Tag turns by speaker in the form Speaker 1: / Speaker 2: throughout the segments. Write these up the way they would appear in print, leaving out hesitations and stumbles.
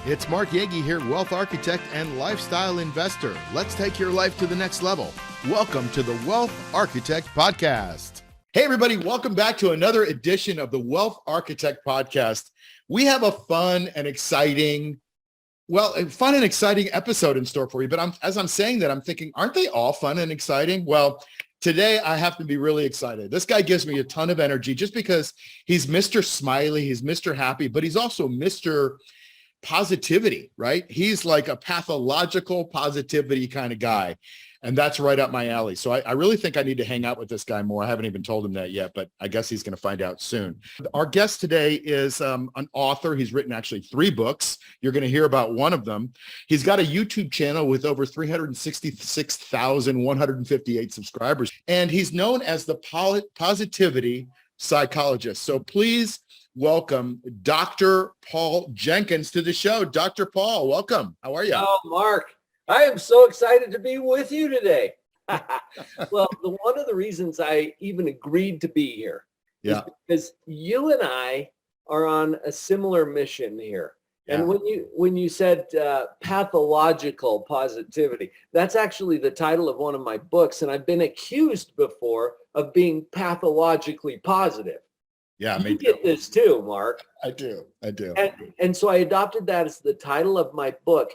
Speaker 1: It's Mark Yegge here, wealth architect and lifestyle investor. Let's take your life to the next level. Welcome to the Wealth Architect Podcast. Hey, everybody. Welcome back to another edition of the Wealth Architect Podcast. We have a fun and exciting episode in store for you. But as I'm saying that, I'm thinking, aren't they all fun and exciting? Well, today I have to be really excited. This guy gives me a ton of energy just because he's Mr. Smiley, he's Mr. Happy, but he's also Mr. Positivity, right? He's like a pathological positivity kind of guy. And that's right up my alley. So I really think I need to hang out with this guy more. I haven't even told him that yet, but I guess he's going to find out soon. Our guest today is an author. He's written actually 3 books. You're going to hear about one of them. He's got a YouTube channel with over 366,158 subscribers. And he's known as the positivity psychologist. So please welcome Dr. Paul Jenkins to the show. Dr. Paul, welcome. How are you?
Speaker 2: Oh, Mark, I am so excited to be with you today. Well, one of the reasons I even agreed to be here is because you and I are on a similar mission here. Yeah. And when you said pathological positivity, that's actually the title of one of my books. And I've been accused before of being pathologically positive.
Speaker 1: Yeah,
Speaker 2: you get this too, Mark.
Speaker 1: I do.
Speaker 2: And so I adopted that as the title of my book,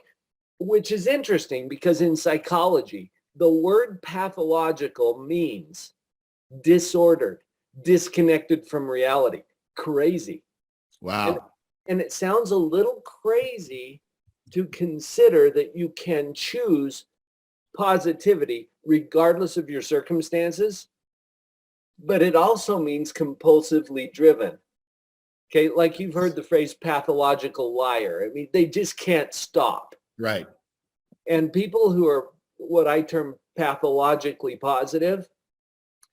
Speaker 2: which is interesting because in psychology, the word pathological means disordered, disconnected from reality, crazy.
Speaker 1: Wow.
Speaker 2: And it sounds a little crazy to consider that you can choose positivity regardless of your circumstances. But it also means compulsively driven. Okay, like you've heard the phrase pathological liar. I mean, they just can't stop.
Speaker 1: Right.
Speaker 2: And people who are what I term pathologically positive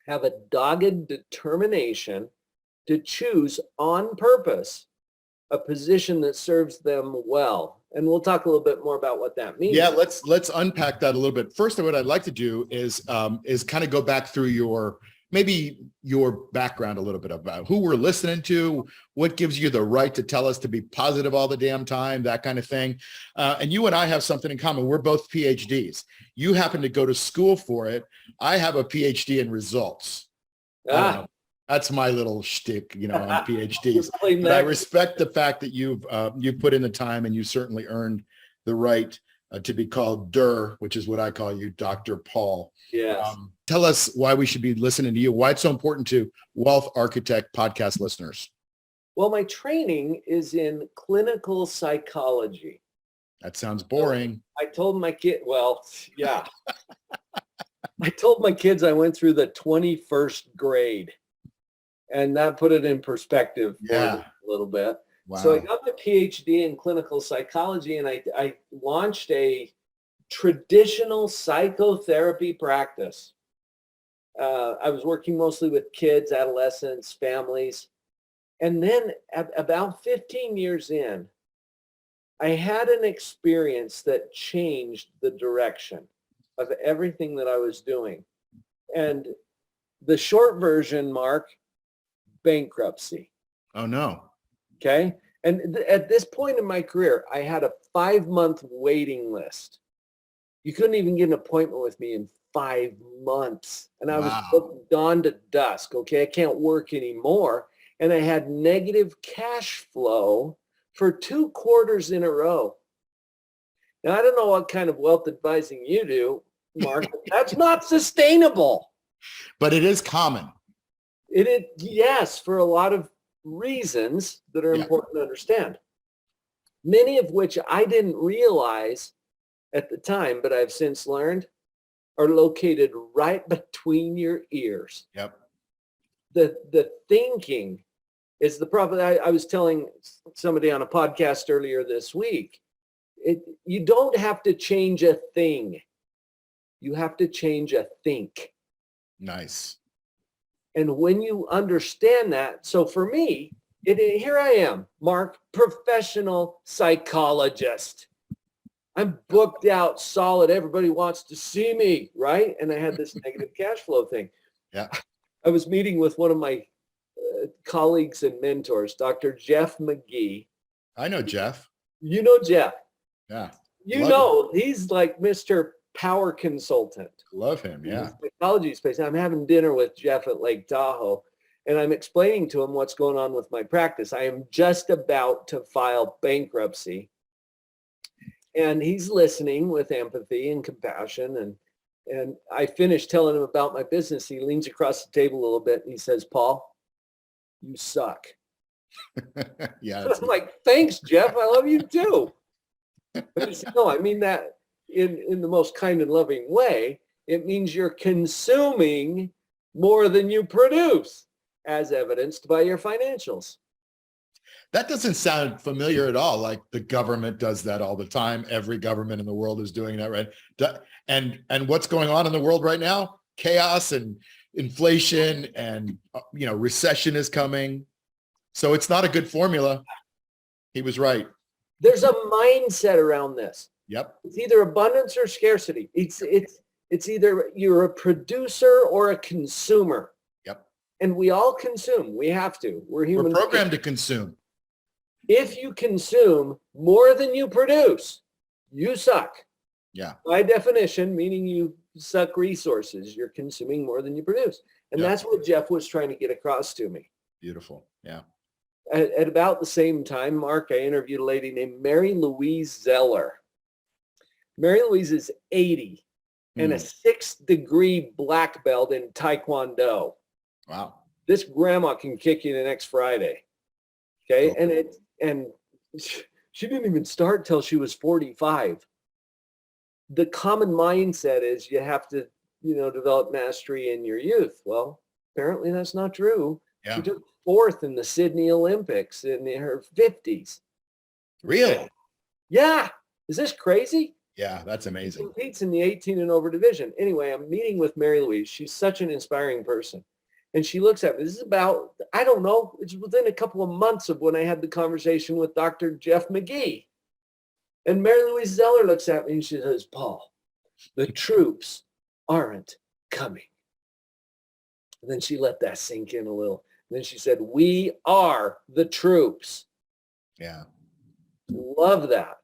Speaker 2: have a dogged determination to choose on purpose a position that serves them well. And we'll talk a little bit more about what that means.
Speaker 1: Yeah, let's unpack that a little bit. First, what I'd like to do is kind of go back through maybe your background a little bit about who we're listening to, what gives you the right to tell us to be positive all the damn time, that kind of thing. And you and I have something in common. We're both PhDs. You happen to go to school for it. I have a PhD in results. That's my little shtick, on PhDs. But I respect the fact that you've put in the time and you certainly earned the right to be called which is what I call you, Dr. Paul.
Speaker 2: Yes.
Speaker 1: Tell us why we should be listening to you, why it's so important to Wealth Architect podcast listeners.
Speaker 2: Well, my training is in clinical psychology.
Speaker 1: That sounds boring.
Speaker 2: I told my kid, I told my kids I went through the 21st grade, and that put it in perspective for them a little bit.
Speaker 1: Wow.
Speaker 2: So I got my PhD in clinical psychology, and I launched a traditional psychotherapy practice. I was working mostly with kids, adolescents, families. And then about 15 years in, I had an experience that changed the direction of everything that I was doing. And the short version, Mark, bankruptcy.
Speaker 1: Oh, no.
Speaker 2: Okay. And at this point in my career, I had a 5-month waiting list. You couldn't even get an appointment with me in 5 months. And I was booked dawn to dusk. Okay. I can't work anymore. And I had negative cash flow for 2 quarters in a row. Now, I don't know what kind of wealth advising you do, Mark, but that's not sustainable.
Speaker 1: But it is common.
Speaker 2: Yes, for a lot of reasons that are important to understand, many of which I didn't realize at the time, but I've since learned are located right between your ears.
Speaker 1: Yep.
Speaker 2: The thinking is the problem. I was telling somebody on a podcast earlier this week, you don't have to change a thing. You have to change a think.
Speaker 1: Nice.
Speaker 2: And when you understand that, so for me, here I am, Mark, professional psychologist. I'm booked out solid. Everybody wants to see me, right? And I had this negative cash flow thing.
Speaker 1: Yeah.
Speaker 2: I was meeting with one of my colleagues and mentors, Dr. Jeff McGee.
Speaker 1: I know Jeff.
Speaker 2: You know Jeff.
Speaker 1: Yeah.
Speaker 2: You
Speaker 1: Love
Speaker 2: know, he's like Mr. Power Consultant.
Speaker 1: Love him.
Speaker 2: In
Speaker 1: Yeah.
Speaker 2: the psychology space. I'm having dinner with Jeff at Lake Tahoe, and I'm explaining to him what's going on with my practice. I am just about to file bankruptcy. And he's listening with empathy and compassion. And I finished telling him about my business. He leans across the table a little bit and he says, Paul, you suck.
Speaker 1: Yeah.
Speaker 2: I'm like, thanks, Jeff. I love you too. But he said, no, I mean that in the most kind and loving way. It means you're consuming more than you produce, as evidenced by your financials.
Speaker 1: That doesn't sound familiar at all. Like the government does that all the time. Every government in the world is doing that, right? And what's going on in the world right now? Chaos and inflation and, recession is coming. So it's not a good formula. He was right.
Speaker 2: There's a mindset around this.
Speaker 1: Yep.
Speaker 2: It's either abundance or scarcity. It's either you're a producer or a consumer.
Speaker 1: Yep.
Speaker 2: And we all consume. We have to. We're human.
Speaker 1: We're programmed to consume.
Speaker 2: If you consume more than you produce, you suck.
Speaker 1: Yeah.
Speaker 2: By definition, meaning you suck resources. You're consuming more than you produce. And that's what Jeff was trying to get across to me.
Speaker 1: Beautiful. Yeah.
Speaker 2: At about the same time, Mark, I interviewed a lady named Mary Louise Zeller. Mary Louise is 80 and a 6th degree black belt in Taekwondo.
Speaker 1: Wow.
Speaker 2: This grandma can kick you the next Friday. Okay. Oh. And she didn't even start till she was 45. The common mindset is you have to, develop mastery in your youth. Well, apparently that's not true.
Speaker 1: Yeah.
Speaker 2: She took 4th in the Sydney Olympics in her 50s.
Speaker 1: Really?
Speaker 2: Yeah. Is this crazy?
Speaker 1: Yeah, that's amazing.
Speaker 2: She competes in the 18 and over division. Anyway, I'm meeting with Mary Louise. She's such an inspiring person. And she looks at me. This is about, I don't know, it's within a couple of months of when I had the conversation with Dr. Jeff McGee. And Mary Louise Zeller looks at me and she says, Paul, the troops aren't coming. And then she let that sink in a little. And then she said, we are the troops.
Speaker 1: Yeah.
Speaker 2: Love that.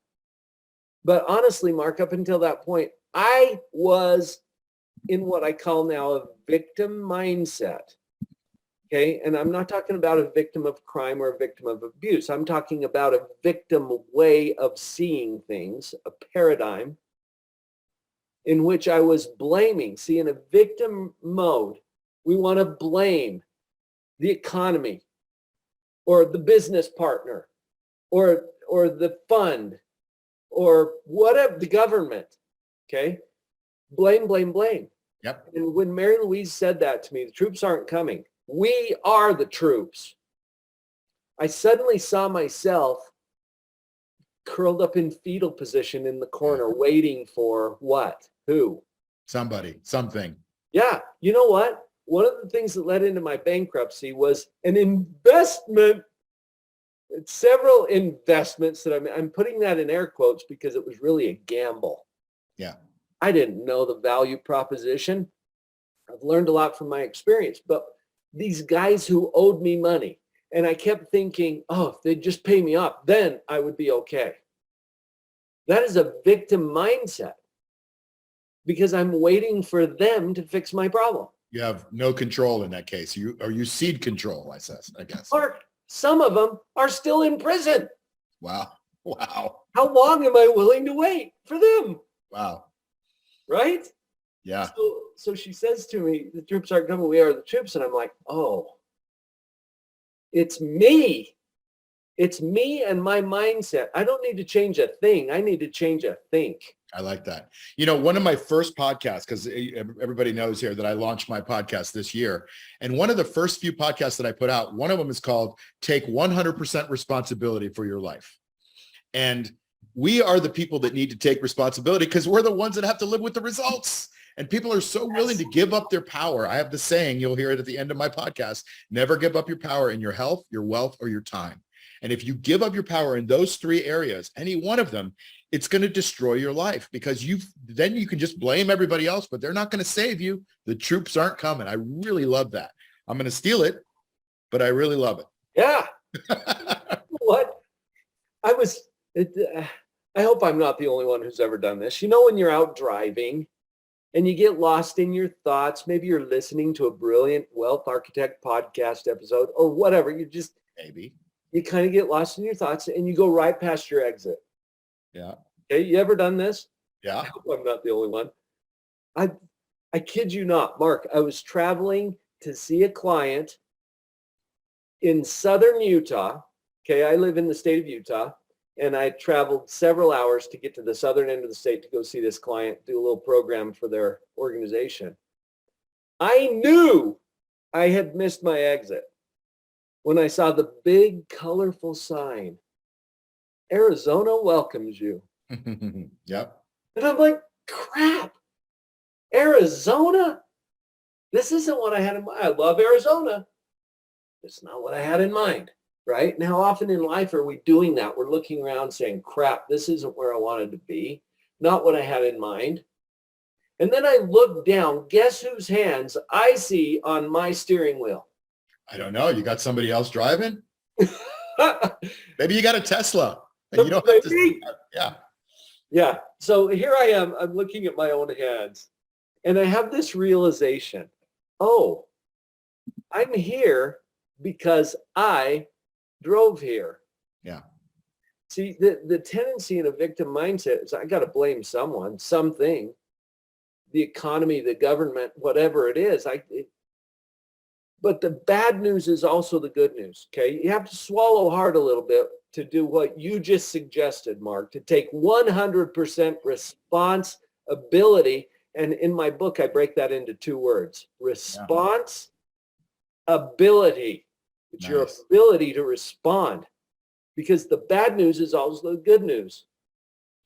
Speaker 2: But honestly, Mark, up until that point, I was in what I call now a victim mindset. Okay. And I'm not talking about a victim of crime or a victim of abuse. I'm talking about a victim way of seeing things, a paradigm in which I was blaming. See, in a victim mode, we want to blame the economy or the business partner or the fund or whatever, the government. Okay. Blame, blame, blame.
Speaker 1: Yep.
Speaker 2: And when Mary Louise said that to me, the troops aren't coming. We are the troops. I suddenly saw myself curled up in fetal position in the corner, waiting for what? Who?
Speaker 1: Somebody, something.
Speaker 2: Yeah. You know what? One of the things that led into my bankruptcy was an investment, several investments that I'm putting that in air quotes because it was really a gamble.
Speaker 1: Yeah.
Speaker 2: I didn't know the value proposition. I've learned a lot from my experience, but these guys who owed me money, and I kept thinking, oh, if they'd just pay me up, then I would be okay. That is a victim mindset because I'm waiting for them to fix my problem.
Speaker 1: You have no control in that case. You cede control, I guess.
Speaker 2: Mark, some of them are still in prison.
Speaker 1: Wow. Wow.
Speaker 2: How long am I willing to wait for them?
Speaker 1: Wow.
Speaker 2: Right?
Speaker 1: Yeah.
Speaker 2: So she says to me, the troops aren't coming, we are the troops. And I'm like, oh, it's me. It's me and my mindset. I don't need to change a thing. I need to change a think.
Speaker 1: I like that. One of my first podcasts, because everybody knows here that I launched my podcast this year. And one of the first few podcasts that I put out, one of them is called Take 100% Responsibility for Your Life. And we are the people that need to take responsibility because we're the ones that have to live with the results. And people are so willing to give up their power. I have the saying, you'll hear it at the end of my podcast, never give up your power in your health, your wealth, or your time. And if you give up your power in those 3 areas, any one of them, it's going to destroy your life because then you can just blame everybody else, but they're not going to save you. The troops aren't coming. I really love that. I'm going to steal it, but I really love it.
Speaker 2: Yeah. What? I hope I'm not the only one who's ever done this. You know, when you're out driving and you get lost in your thoughts, maybe you're listening to a brilliant Wealth Architect podcast episode or whatever.
Speaker 1: Maybe.
Speaker 2: You kind of get lost in your thoughts and you go right past your exit.
Speaker 1: Yeah.
Speaker 2: Okay, you ever done this?
Speaker 1: Yeah.
Speaker 2: I hope I'm not the only one. I kid you not, Mark. I was traveling to see a client in southern Utah. Okay, I live in the state of Utah, and I traveled several hours to get to the southern end of the state to go see this client, do a little program for their organization. I knew I had missed my exit when I saw the big, colorful sign, Arizona welcomes you.
Speaker 1: Yep.
Speaker 2: And I'm like, crap, Arizona? This isn't what I had in mind. I love Arizona. It's not what I had in mind, right? And how often in life are we doing that? We're looking around saying, crap, this isn't where I wanted to be, not what I had in mind. And then I look down, guess whose hands I see on my steering wheel?
Speaker 1: I don't know. You got somebody else driving? Maybe you got a Tesla. And you don't have to, yeah.
Speaker 2: Yeah. So here I am. I'm looking at my own hands. And I have this realization. Oh, I'm here because I drove here.
Speaker 1: Yeah.
Speaker 2: See, the tendency in a victim mindset is I got to blame someone, something, the economy, the government, whatever it is. But the bad news is also the good news, okay? You have to swallow hard a little bit to do what you just suggested, Mark, to take 100% responsibility. And in my book, I break that into two words, response ability. It's
Speaker 1: Nice.
Speaker 2: your ability to respond, because the bad news is also the good news.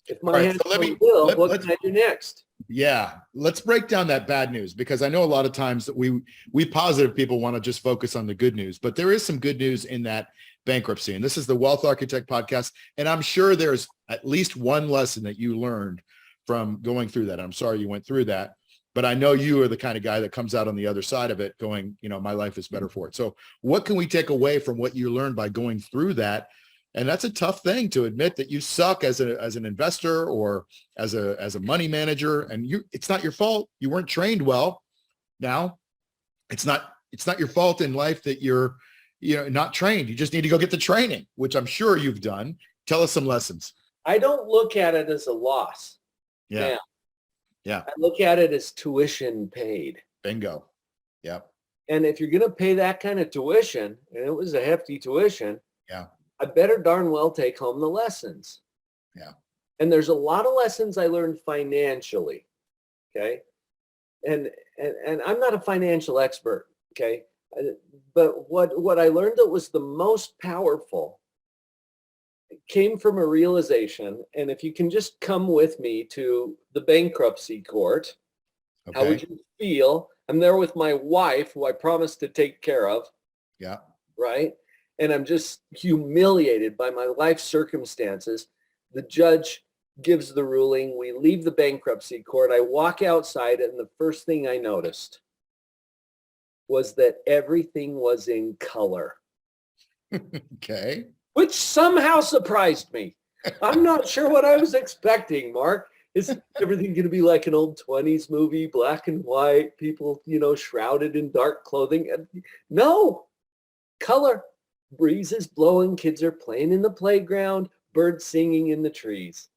Speaker 2: If my hands don't heal, what can I do next?
Speaker 1: Yeah, let's break down that bad news, because I know a lot of times that we positive people want to just focus on the good news, but there is some good news in that bankruptcy. And this is the Wealth Architect podcast. And I'm sure there's at least one lesson that you learned from going through that. I'm sorry you went through that, but I know you are the kind of guy that comes out on the other side of it going, my life is better for it. So what can we take away from what you learned by going through that? And that's a tough thing to admit, that you suck as an investor or as a money manager, and it's not your fault. You weren't trained well. Now, it's not your fault in life that you're not trained. You just need to go get the training, which I'm sure you've done. Tell us some lessons.
Speaker 2: I don't look at it as a loss.
Speaker 1: Yeah.
Speaker 2: Now,
Speaker 1: yeah.
Speaker 2: I look at it as tuition paid.
Speaker 1: Bingo. Yep.
Speaker 2: And if you're going to pay that kind of tuition, and it was a hefty tuition,
Speaker 1: yeah, I
Speaker 2: better darn well take home the lessons.
Speaker 1: Yeah.
Speaker 2: And there's a lot of lessons I learned financially. Okay. And I'm not a financial expert. Okay. But what I learned that was the most powerful came from a realization. And if you can just come with me to the bankruptcy court, okay, how would you feel? I'm there with my wife, who I promised to take care of.
Speaker 1: Yeah.
Speaker 2: Right. And I'm just humiliated by my life circumstances. The judge gives the ruling. We leave the bankruptcy court. I walk outside, and the first thing I noticed was that everything was in color.
Speaker 1: Okay.
Speaker 2: Which somehow surprised me. I'm not sure what I was expecting, Mark. Is everything going to be like an old 20s movie, black and white, people, shrouded in dark clothing? No, color. Breezes blowing, kids are playing in the playground, birds singing in the trees.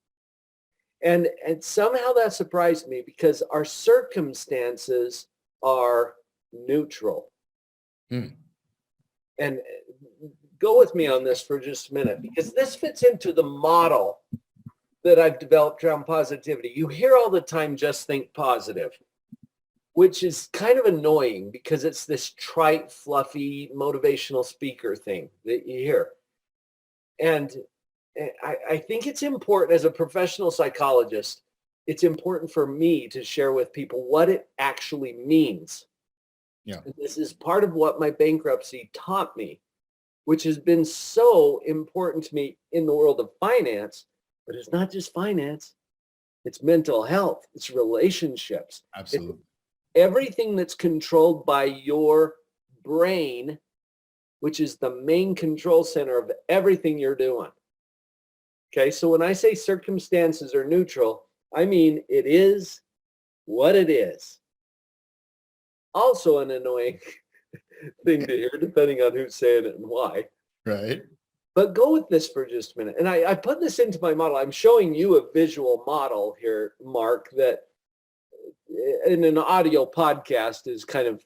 Speaker 2: And somehow that surprised me, because our circumstances are neutral. And go with me on this for just a minute, because this fits into the model that I've developed around positivity. You hear all the time, just think positive, which is kind of annoying because it's this trite, fluffy, motivational speaker thing that you hear. And I think it's important, as a professional psychologist, it's important for me to share with people what it actually means.
Speaker 1: Yeah.
Speaker 2: And this is part of what my bankruptcy taught me, which has been so important to me in the world of finance. But it's not just finance. It's mental health. It's relationships.
Speaker 1: Absolutely.
Speaker 2: It's everything that's controlled by your brain, which is the main control center of everything you're doing. Okay, so when I say circumstances are neutral, I mean it is what it is. Also an annoying thing to hear, depending on who's saying it and why.
Speaker 1: Right.
Speaker 2: But go with this for just a minute. And I put this into my model. I'm showing you a visual model here, Mark, that in an audio podcast is kind of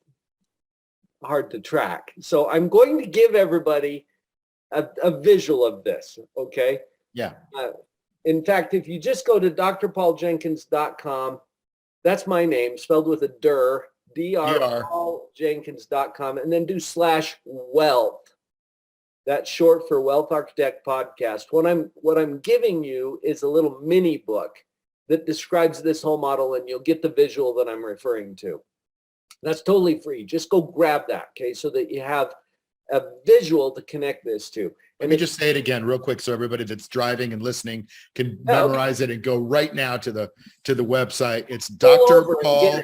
Speaker 2: hard to track. So I'm going to give everybody a visual of this, okay?
Speaker 1: Yeah.
Speaker 2: In fact, if you just go to drpauljenkins.com, that's my name, spelled with a dir, drpauljenkins.com, and then do /wealth. That's short for Wealth Architect Podcast. What I'm giving you is a little mini book that describes this whole model, and you'll get the visual that I'm referring to. That's totally free. Just go grab that, okay, so that you have a visual to connect this to.
Speaker 1: Let me just say it again real quick so everybody that's driving and listening can memorize it and go right now to the website. It's Dr. Paul.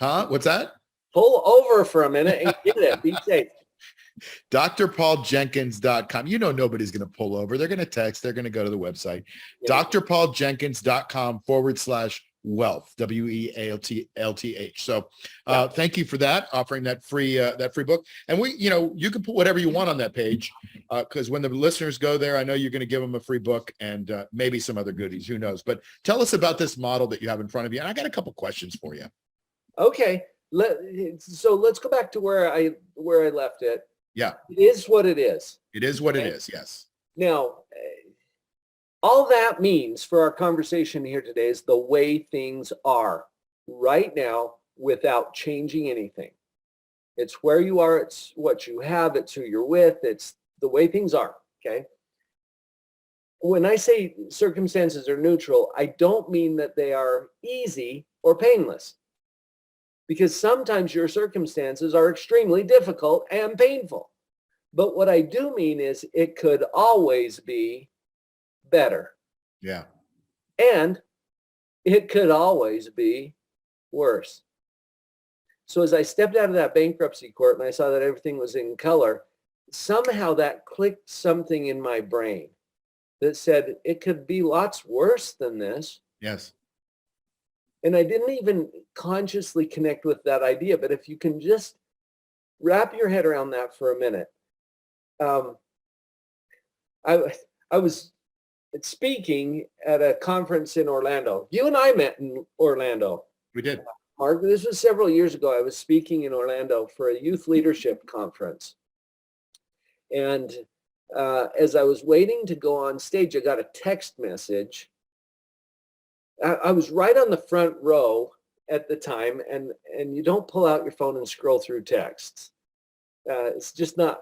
Speaker 1: Huh? What's that?
Speaker 2: Pull over for a minute and get it. Be safe.
Speaker 1: drpauljenkins.com. You know nobody's going to pull over. They're going to text. They're going to go to the website. Yeah. drpauljenkins.com/wealth. WEALTH. So thank you for that, offering that free book. And you can put whatever you want on that page because when the listeners go there, I know you're going to give them a free book and maybe some other goodies. Who knows? But tell us about this model that you have in front of you. And I got a couple questions for you.
Speaker 2: Okay. So let's go back to where I left it.
Speaker 1: Yeah.
Speaker 2: It is what it is.
Speaker 1: It is what it is. Yes.
Speaker 2: Now, all that means for our conversation here today is the way things are right now without changing anything. It's where you are. It's what you have. It's who you're with. It's the way things are. Okay. When I say circumstances are neutral, I don't mean that they are easy or painless. Because sometimes your circumstances are extremely difficult and painful. But what I do mean is it could always be better.
Speaker 1: Yeah.
Speaker 2: And it could always be worse. So as I stepped out of that bankruptcy court and I saw that everything was in color, somehow that clicked something in my brain that said it could be lots worse than this.
Speaker 1: Yes.
Speaker 2: And I didn't even consciously connect with that idea. But if you can just wrap your head around that for a minute. I was speaking at a conference in Orlando. You and I met in Orlando.
Speaker 1: We did.
Speaker 2: Mark, this was several years ago. I was speaking in Orlando for a youth leadership conference. And as I was waiting to go on stage, I got a text message. I was right on the front row at the time, and you don't pull out your phone and scroll through texts. It's not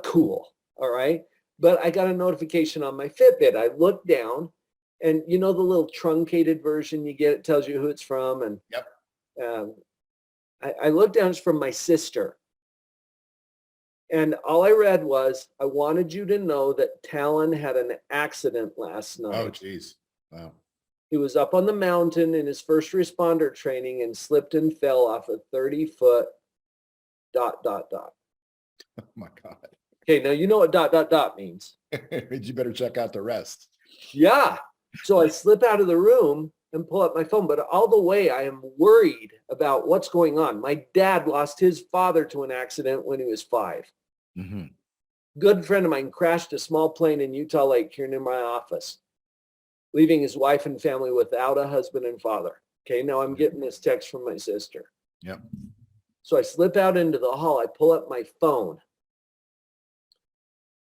Speaker 2: cool, all right? But I got a notification on my Fitbit. I looked down, and the little truncated version you get, it tells you who it's from. And
Speaker 1: yep.
Speaker 2: I looked down, it's from my sister. And all I read was, I wanted you to know that Talon had an accident last night.
Speaker 1: Oh, geez. Wow.
Speaker 2: He was up on the mountain in his first responder training and slipped and fell off a 30-foot ...
Speaker 1: Oh my God.
Speaker 2: Okay, now you know what ... means.
Speaker 1: You better check out the rest.
Speaker 2: Yeah. So I slip out of the room and pull up my phone, but all the way I am worried about what's going on. My dad lost his father to an accident when he was 5.
Speaker 1: Mm-hmm.
Speaker 2: Good friend of mine crashed a small plane in Utah Lake here near my office, leaving his wife and family without a husband and father. Okay, now I'm getting this text from my sister.
Speaker 1: Yep.
Speaker 2: So I slip out into the hall. I pull up my phone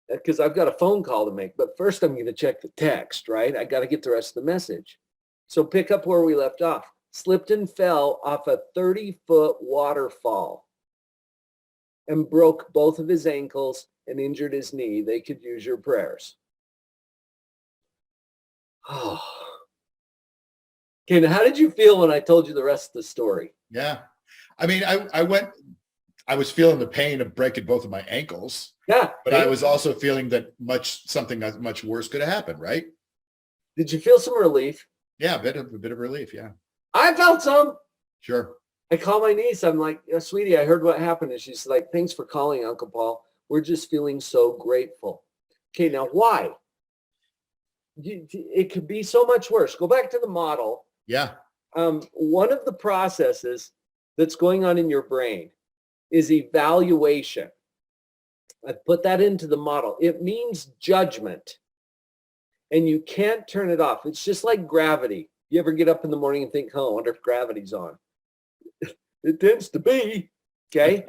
Speaker 2: because I've got a phone call to make. But first I'm going to check the text, right? I got to get the rest of the message. So pick up where we left off. Slipped and fell off a 30-foot waterfall and broke both of his ankles and injured his knee. They could use your prayers. Oh. Okay, now how did you feel when I told you the rest of the story?
Speaker 1: Yeah. I mean, I was feeling the pain of breaking both of my ankles.
Speaker 2: Yeah.
Speaker 1: But I was also feeling that something much worse could have happened, right?
Speaker 2: Did you feel some relief?
Speaker 1: Yeah, a bit of relief, yeah.
Speaker 2: I felt some.
Speaker 1: Sure.
Speaker 2: I call my niece. I'm like, sweetie, I heard what happened. And she's like, thanks for calling, Uncle Paul. We're just feeling so grateful. Okay, now why? It could be so much worse. Go back to the model.
Speaker 1: Yeah.
Speaker 2: One of the processes that's going on in your brain is evaluation. I put that into the model. It means judgment, and you can't turn it off. It's just like gravity. You ever get up in the morning and think, oh, I wonder if gravity's on? It tends to be, okay?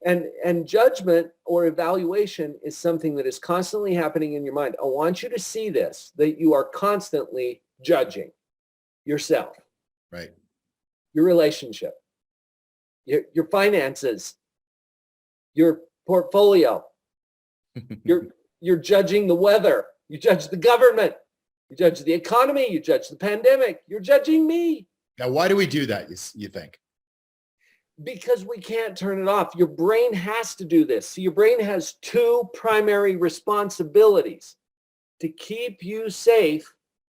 Speaker 2: And judgment or evaluation is something that is constantly happening in your mind. I want you to see this, that you are constantly judging yourself,
Speaker 1: Right.
Speaker 2: your relationship, your finances, your portfolio. You're judging the weather. You judge the government. You judge the economy. You judge the pandemic. You're judging me.
Speaker 1: Now, why do we do that, you think?
Speaker 2: Because we can't turn it off. Your brain has to do this. So your brain has two primary responsibilities: to keep you safe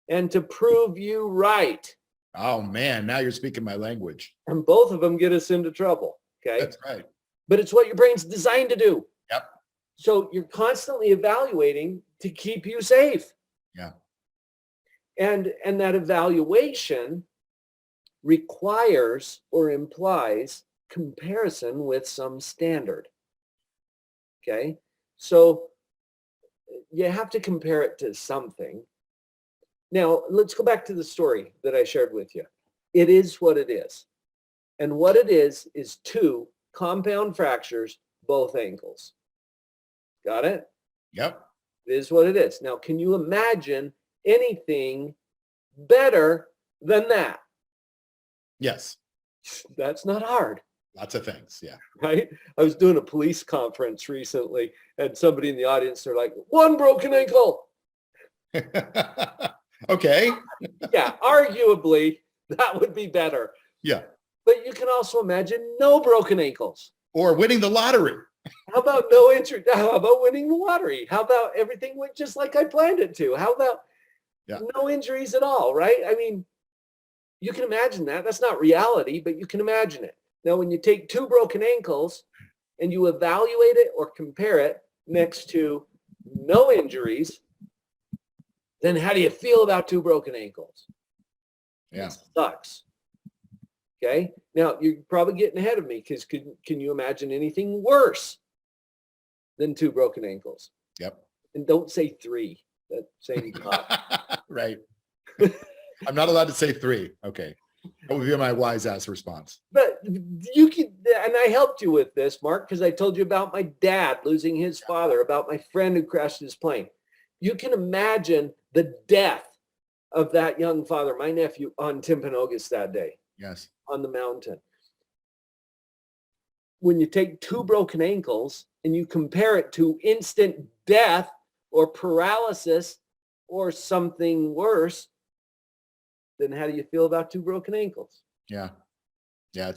Speaker 2: and to prove you right.
Speaker 1: Oh, man, now you're speaking my language.
Speaker 2: And both of them get us into trouble, okay?
Speaker 1: That's right.
Speaker 2: But it's what your brain's designed to do.
Speaker 1: Yep.
Speaker 2: So you're constantly evaluating to keep you safe.
Speaker 1: Yeah.
Speaker 2: And that evaluation requires or implies comparison with some standard. Okay? So you have to compare it to something. Now, let's go back to the story that I shared with you. It is what it is. And what it is two compound fractures, both ankles. Got it?
Speaker 1: Yep.
Speaker 2: It is what it is. Now, can you imagine anything better than that?
Speaker 1: Yes.
Speaker 2: That's not hard,
Speaker 1: Lots of things. Yeah.
Speaker 2: right? I was doing a police conference recently, and somebody in the audience, they're like, one broken ankle.
Speaker 1: Okay.
Speaker 2: Yeah, arguably, that would be better.
Speaker 1: Yeah.
Speaker 2: But you can also imagine no broken ankles.
Speaker 1: Or winning the lottery.
Speaker 2: How about no injury? How about winning the lottery? How about everything went just like I planned it to? How about no injuries at all, right? I mean, you can imagine that. That's not reality, but you can imagine it. Now, when you take two broken ankles and you evaluate it or compare it next to no injuries, then how do you feel about two broken ankles?
Speaker 1: Yeah.
Speaker 2: It sucks. Okay. Now, you're probably getting ahead of me because can you imagine anything worse than two broken ankles?
Speaker 1: Yep.
Speaker 2: And don't say three. That's saying
Speaker 1: Right. I'm not allowed to say three. Okay. That would be my wise ass response.
Speaker 2: But you can, and I helped you with this, Mark, because I told you about my dad losing his father, about my friend who crashed his plane. You can imagine the death of that young father, my nephew, on Timpanogos that day.
Speaker 1: Yes.
Speaker 2: On the mountain. When you take two broken ankles and you compare it to instant death or paralysis or something worse, then how do you feel about two broken ankles?
Speaker 1: Yeah. Yeah.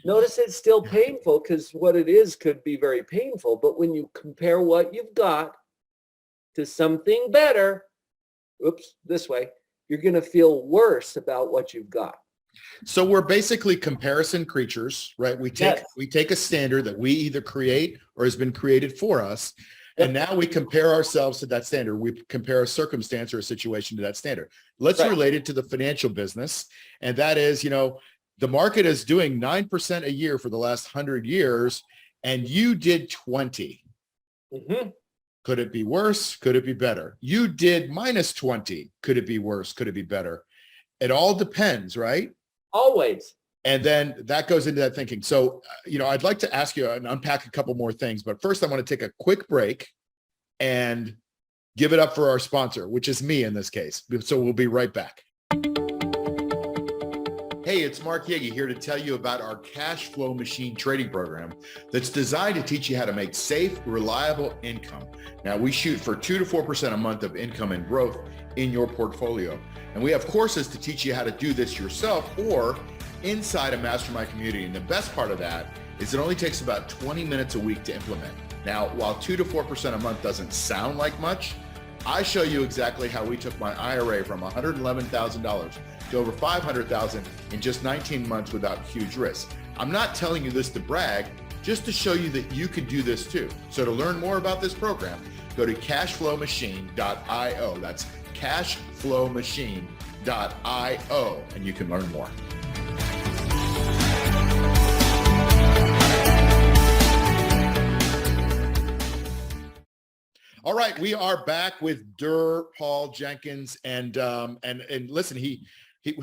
Speaker 2: Notice it's still painful because what it is could be very painful. But when you compare what you've got to something better, this way, you're going to feel worse about what you've got.
Speaker 1: So we're basically comparison creatures, right? We take a standard that we either create or has been created for us. And now we compare ourselves to that standard. We compare a circumstance or a situation to that standard. Let's relate it to the financial business. And that is, the market is doing 9% a year for the last 100 years, and you did 20.
Speaker 2: Mm-hmm.
Speaker 1: Could it be worse? Could it be better? You did minus 20. Could it be worse? Could it be better? It all depends, right?
Speaker 2: Always.
Speaker 1: And then that goes into that thinking. So, I'd like to ask you and unpack a couple more things, but first I want to take a quick break and give it up for our sponsor, which is me in this case. So we'll be right back. Hey, it's Mark Yegge here to tell you about our cash flow machine trading program that's designed to teach you how to make safe, reliable income. Now, we shoot for 2 to 4% a month of income and growth in your portfolio. And we have courses to teach you how to do this yourself or inside a mastermind community. And the best part of that is it only takes about 20 minutes a week to implement. Now, while 2 to 4% a month doesn't sound like much, I show you exactly how we took my IRA from $111,000 to over $500,000 in just 19 months without huge risk. I'm not telling you this to brag, just to show you that you can do this too. So to learn more about this program, go to cashflowmachine.io. That's cashflowmachine.io, and you can learn more. All right, we are back with Paul Jenkins, and listen, he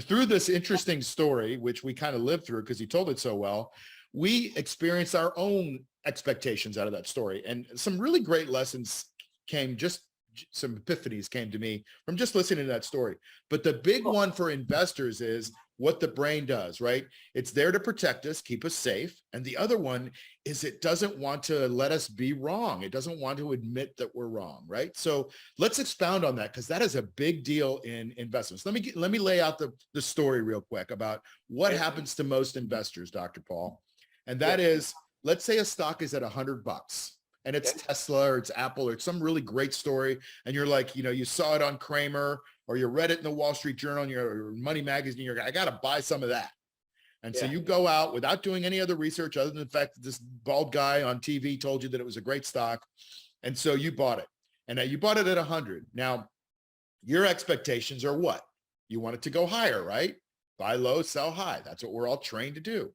Speaker 1: through this interesting story, which we kind of lived through because he told it so well, we experienced our own expectations out of that story, and some really great lessons came. Just some epiphanies came to me from just listening to that story. But the big one for investors is what the brain does, right? It's there to protect us, keep us safe. And the other one is it doesn't want to let us be wrong. It doesn't want to admit that we're wrong, right? So let's expound on that, because that is a big deal in investments. Let me lay out the story real quick about what happens to most investors, Dr. Paul. And that is, let's say a stock is at $100 and it's Tesla or it's Apple or it's some really great story. And you're like, you saw it on Kramer or you read it in the Wall Street Journal and your Money Magazine, you're like, I got to buy some of that. And so you go out without doing any other research other than the fact that this bald guy on TV told you that it was a great stock. And so you bought it. And now you bought it at 100. Now, your expectations are what? You want it to go higher, right? Buy low, sell high. That's what we're all trained to do.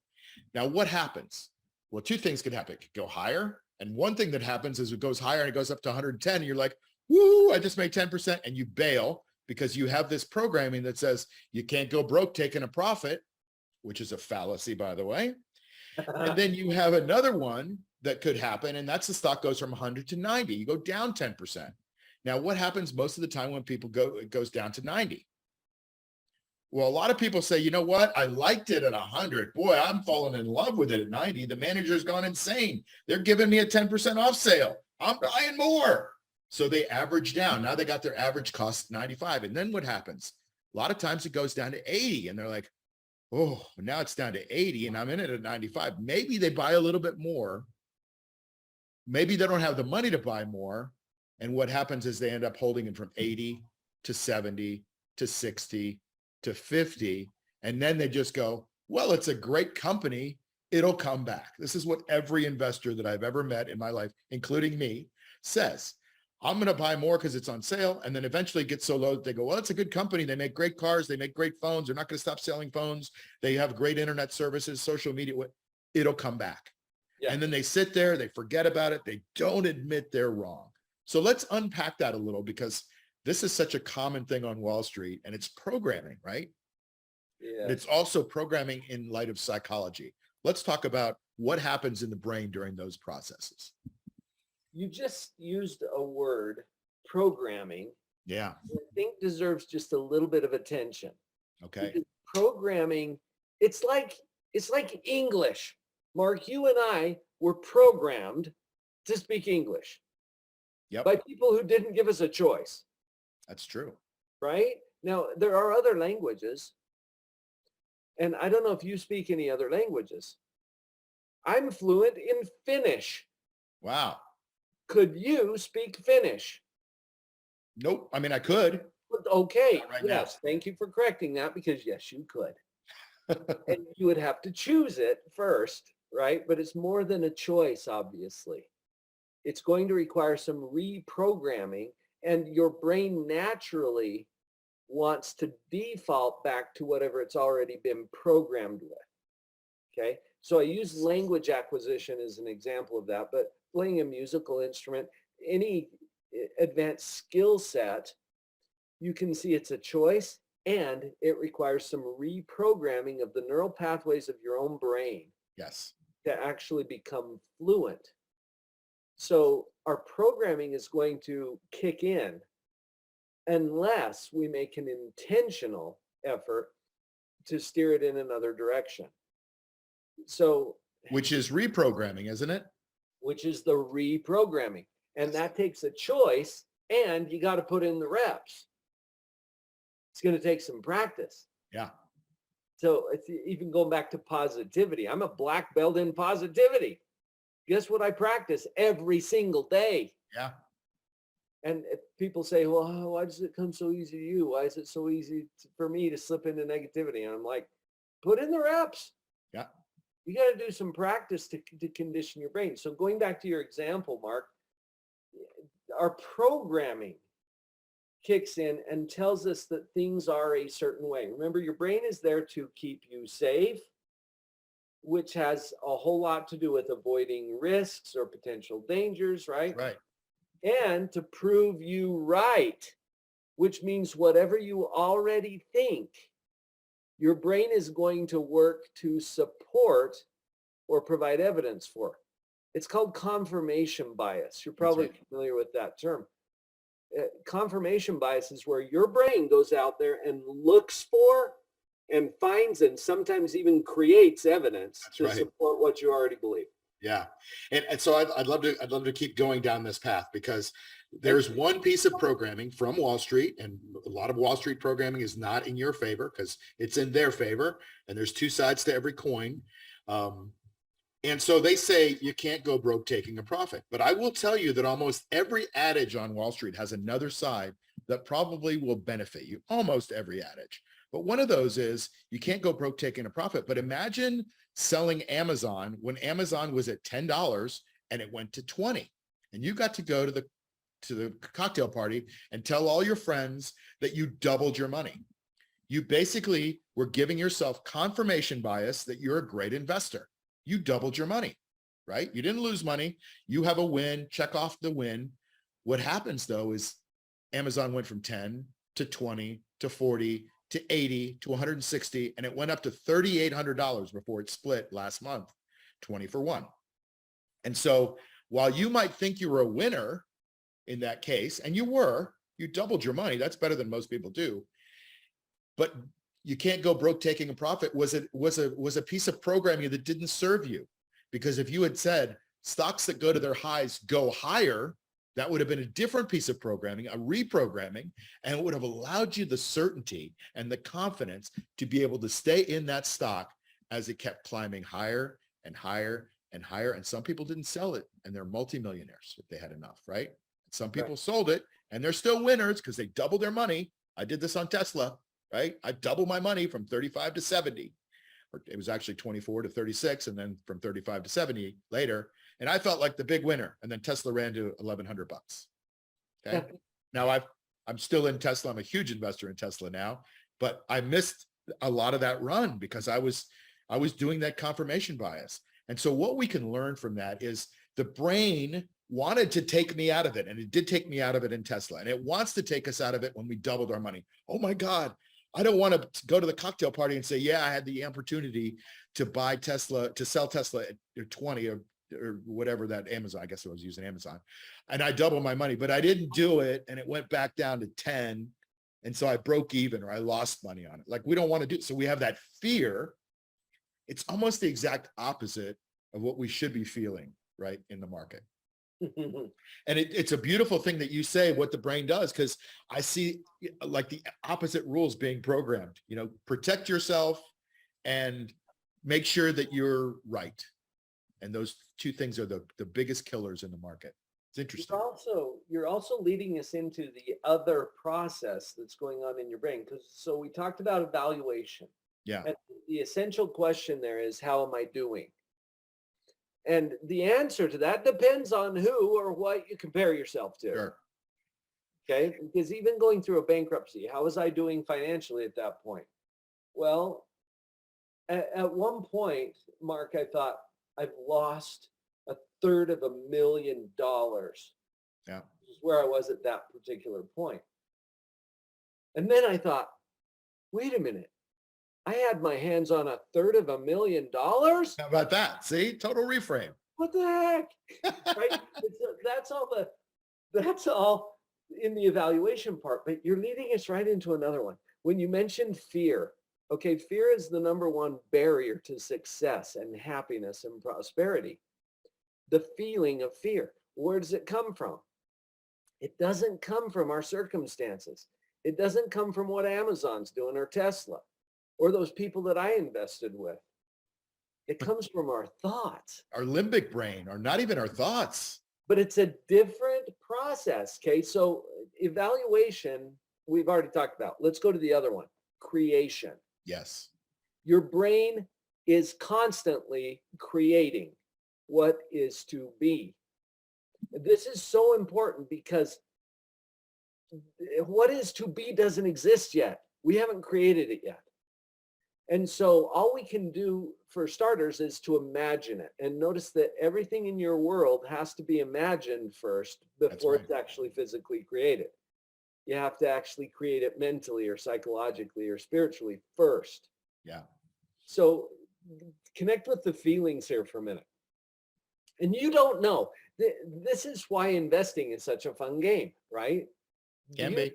Speaker 1: Now, what happens? Well, two things could happen. It could go higher. And one thing that happens is it goes higher and it goes up to 110. And you're like, woo, I just made 10%. And you bail because you have this programming that says you can't go broke taking a profit, which is a fallacy, by the way. And then you have another one that could happen. And that's the stock goes from 100 to 90. You go down 10%. Now, what happens most of the time when people it goes down to 90? Well, a lot of people say, you know what? I liked it at 100. Boy, I'm falling in love with it at 90. The manager's gone insane. They're giving me a 10% off sale. I'm buying more. So they average down. Now they got their average cost 95. And then what happens? A lot of times it goes down to 80 and they're like, oh, now it's down to 80 and I'm in it at 95. Maybe they buy a little bit more. Maybe they don't have the money to buy more. And what happens is they end up holding it from 80 to 70 to 60 to 50. And then they just go, well, it's a great company. It'll come back. This is what every investor that I've ever met in my life, including me, says. I'm going to buy more because it's on sale. And then eventually it gets so low that they go, well, it's a good company. They make great cars. They make great phones. They're not going to stop selling phones. They have great internet services, social media. It'll come back. Yeah. And then they sit there, they forget about it. They don't admit they're wrong. So let's unpack that a little, because this is such a common thing on Wall Street, and it's programming, right? Yeah. But it's also programming in light of psychology. Let's talk about what happens in the brain during those processes.
Speaker 2: You just used a word, programming.
Speaker 1: Yeah.
Speaker 2: I think deserves just a little bit of attention.
Speaker 1: Okay.
Speaker 2: Because programming, it's like English. Mark, you and I were programmed to speak English.
Speaker 1: Yep.
Speaker 2: By people who didn't give us a choice.
Speaker 1: That's true.
Speaker 2: Right? Now, there are other languages. And I don't know if you speak any other languages. I'm fluent in Finnish.
Speaker 1: Wow. Could
Speaker 2: you speak Finnish?
Speaker 1: Nope. I mean, I could.
Speaker 2: Okay. Right yes. Now. Thank you for correcting that, because yes, you could. And you would have to choose it first, right? But it's more than a choice, obviously. It's going to require some reprogramming, and your brain naturally wants to default back to whatever it's already been programmed with. Okay. So I use language acquisition as an example of that, but playing a musical instrument, any advanced skill set, you can see it's a choice, and it requires some reprogramming of the neural pathways of your own brain.
Speaker 1: Yes.
Speaker 2: To actually become fluent. So our programming is going to kick in unless we make an intentional effort to steer it in another direction. So,
Speaker 1: which is reprogramming, isn't it?
Speaker 2: Which is the reprogramming. And that takes a choice, and you got to put in the reps. It's going to take some practice.
Speaker 1: Yeah.
Speaker 2: So it's even going back to positivity. I'm a black belt in positivity. Guess what I practice every single day?
Speaker 1: Yeah.
Speaker 2: And if people say, well, why does it come so easy to you? Why is it so easy for me to slip into negativity? And I'm like, put in the reps.
Speaker 1: Yeah.
Speaker 2: You got to do some practice to condition your brain. So going back to your example, Mark, our programming kicks in and tells us that things are a certain way. Remember, your brain is there to keep you safe, which has a whole lot to do with avoiding risks or potential dangers, right?
Speaker 1: Right.
Speaker 2: And to prove you right, which means whatever you already think, your brain is going to work to support or provide evidence for. It's called confirmation bias. You're probably familiar with that term. Confirmation bias is where your brain goes out there and looks for and finds and sometimes even creates evidence to support what you already believe.
Speaker 1: Yeah. And so I'd love to keep going down this path, because there's one piece of programming from Wall Street, and a lot of Wall Street programming is not in your favor because it's in their favor. And there's two sides to every coin. And so they say you can't go broke taking a profit. But I will tell you that almost every adage on Wall Street has another side that probably will benefit you. Almost every adage. But one of those is you can't go broke taking a profit. But imagine selling Amazon when Amazon was at $10 and it went to 20. And you got to go to the cocktail party and tell all your friends that you doubled your money. You basically were giving yourself confirmation bias that you're a great investor. You doubled your money, right? You didn't lose money. You have a win, check off the win. What happens though is Amazon went from 10 to 20 to 40 to 80 to 160, and it went up to $3,800 before it split last month, 20 for 1. And so while you might think you were a winner in that case, and you doubled your money, that's better than most people do. But you can't go broke taking a profit was a piece of programming that didn't serve you. Because if you had said stocks that go to their highs go higher, that would have been a different piece of programming, a reprogramming, and it would have allowed you the certainty and the confidence to be able to stay in that stock as it kept climbing higher and higher and higher. And some people didn't sell it, and they're multimillionaires if they had enough, right? Some people sold it, and they're still winners because they doubled their money. I did this on Tesla. Right? I doubled my money from 35 to 70, or it was actually 24 to 36. And then from 35 to 70 later. And I felt like the big winner. And then Tesla ran to $1,100. Okay. Now I'm still in Tesla. I'm a huge investor in Tesla now, but I missed a lot of that run because I was doing that confirmation bias. And so what we can learn from that is the brain wanted to take me out of it. And it did take me out of it in Tesla. And it wants to take us out of it when we doubled our money. Oh my God. I don't want to go to the cocktail party and say, yeah, I had the opportunity to buy Tesla, to sell Tesla at 20 or whatever that Amazon, I guess I was using Amazon, and I doubled my money, but I didn't do it. And it went back down to 10. And so I broke even, or I lost money on it. Like, we don't want to do. So we have that fear. It's almost the exact opposite of what we should be feeling, right, in the market. And it's a beautiful thing that you say what the brain does, because I see like the opposite rules being programmed. Protect yourself and make sure that you're right. And those two things are the biggest killers in the market. It's interesting.
Speaker 2: You're also leading us into the other process that's going on in your brain. So we talked about evaluation.
Speaker 1: Yeah.
Speaker 2: And the essential question there is, how am I doing? And the answer to that depends on who or what you compare yourself to.
Speaker 1: Sure.
Speaker 2: Okay. Because even going through a bankruptcy, how was I doing financially at that point? Well, at one point, Mark, I thought I've lost $350,000.
Speaker 1: Yeah.
Speaker 2: Which is where I was at that particular point. And then I thought, wait a minute. I had my hands on $350,000.
Speaker 1: How about that? See, total reframe.
Speaker 2: What the heck? Right? That's all in the evaluation part, but you're leading us right into another one. When you mentioned fear, okay, fear is the number one barrier to success and happiness and prosperity. The feeling of fear. Where does it come from? It doesn't come from our circumstances. It doesn't come from what Amazon's doing or Tesla, or those people that I invested with. It comes from our thoughts.
Speaker 1: Our limbic brain, or not even our thoughts.
Speaker 2: But it's a different process, okay? So evaluation, we've already talked about. Let's go to the other one, creation.
Speaker 1: Yes.
Speaker 2: Your brain is constantly creating what is to be. This is so important because what is to be doesn't exist yet. We haven't created it yet. And so all we can do for starters is to imagine it. And notice that everything in your world has to be imagined first before it's actually physically created. You have to actually create it mentally or psychologically or spiritually first.
Speaker 1: Yeah.
Speaker 2: So connect with the feelings here for a minute. And you don't know. This is why investing is such a fun game, right?
Speaker 1: Can be.